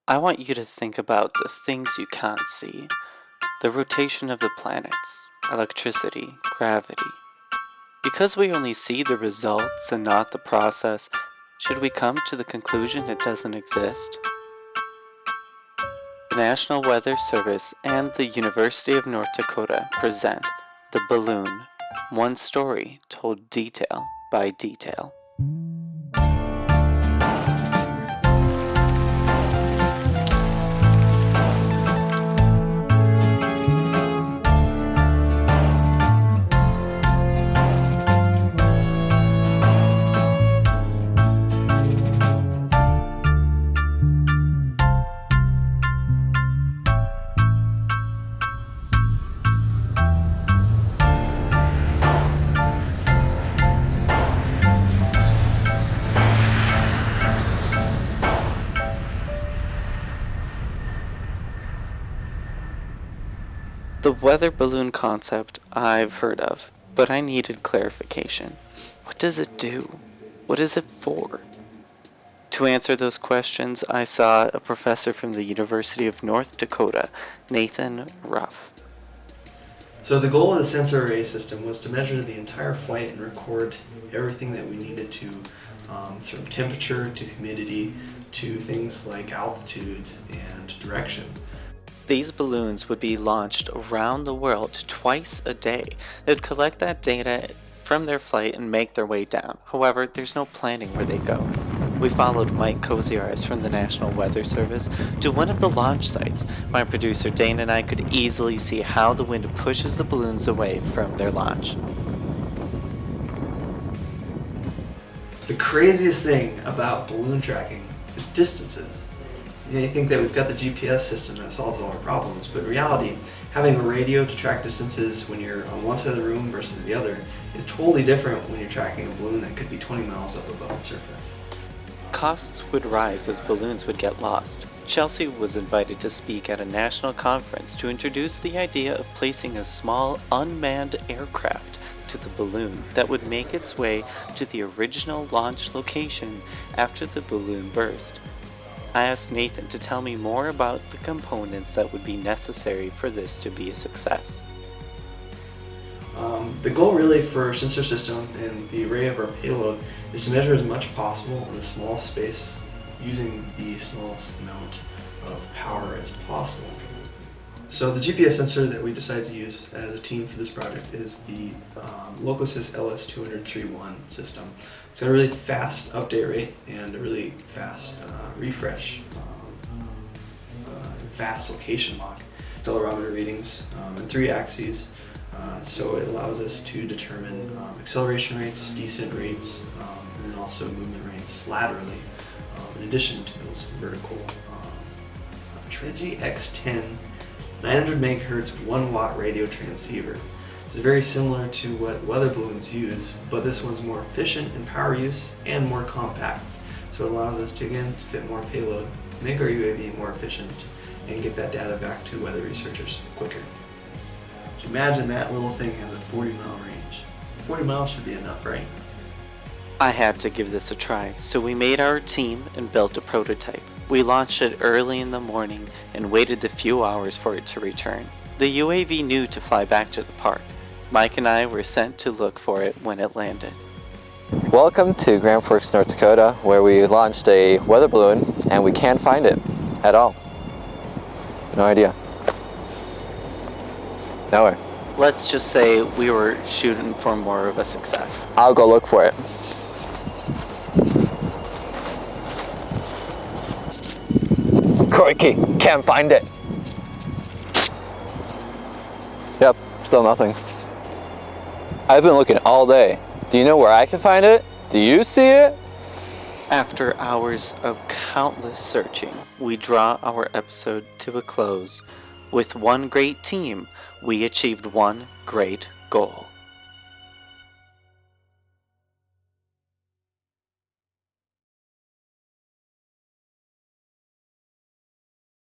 I want you to think about the things you can't see. The rotation of the planets, electricity, gravity. Because we only see the results and not the process, should we come to the conclusion it doesn't exist? The National Weather Service and the University of North Dakota present The Balloon, one story told detail by detail. The weather balloon concept I've heard of, but I needed clarification. What does it do? What is it for? To answer those questions, I saw a professor from the University of North Dakota, Nathan Ruff. So the goal of the sensor array system was to measure the entire flight and record everything that we needed to, from temperature to humidity to things like altitude and direction. These balloons would be launched around the world twice a day. They would collect that data from their flight and make their way down. However, there's no planning where they go. We followed Mike Koziaris from the National Weather Service to one of the launch sites. My producer Dane and I could easily see how the wind pushes the balloons away from their launch. The craziest thing about balloon tracking is distances. You think that we've got the GPS system that solves all our problems, but in reality, having a radio to track distances when you're on one side of the room versus the other is totally different when you're tracking a balloon that could be 20 miles up above the surface. Costs would rise as balloons would get lost. Chelsea was invited to speak at a national conference to introduce the idea of placing a small unmanned aircraft to the balloon that would make its way to the original launch location after the balloon burst. I asked Nathan to tell me more about the components that would be necessary for this to be a success. The goal really for our sensor system and the array of our payload is to measure as much possible in a small space using the smallest amount of power as possible. So the GPS sensor that we decided to use as a team for this project is the Locosys LS203-1 system. It's got a really fast update rate and a really fast refresh, fast location lock, accelerometer readings, and 3 axes. So it allows us to determine acceleration rates, descent rates, and then also movement rates laterally, in addition to those vertical. Trigi X10 900 megahertz 1 watt radio transceiver. It's very similar to what weather balloons use, but this one's more efficient in power use and more compact. So it allows us to, again, to fit more payload, make our UAV more efficient, and get that data back to weather researchers quicker. So imagine that little thing has a 40-mile range. 40 miles should be enough, right? I had to give this a try, so we made our team and built a prototype. We launched it early in the morning and waited a few hours for it to return. The UAV knew to fly back to the park. Mike and I were sent to look for it when it landed. Welcome to Grand Forks, North Dakota, where we launched a weather balloon and we can't find it at all. No idea. Nowhere. Let's just say we were shooting for more of a success. I'll go look for it. Crikey, can't find it. Yep, still nothing. I've been looking all day. Do you know where I can find it? Do you see it? After hours of countless searching, we draw our episode to a close. With one great team, we achieved one great goal.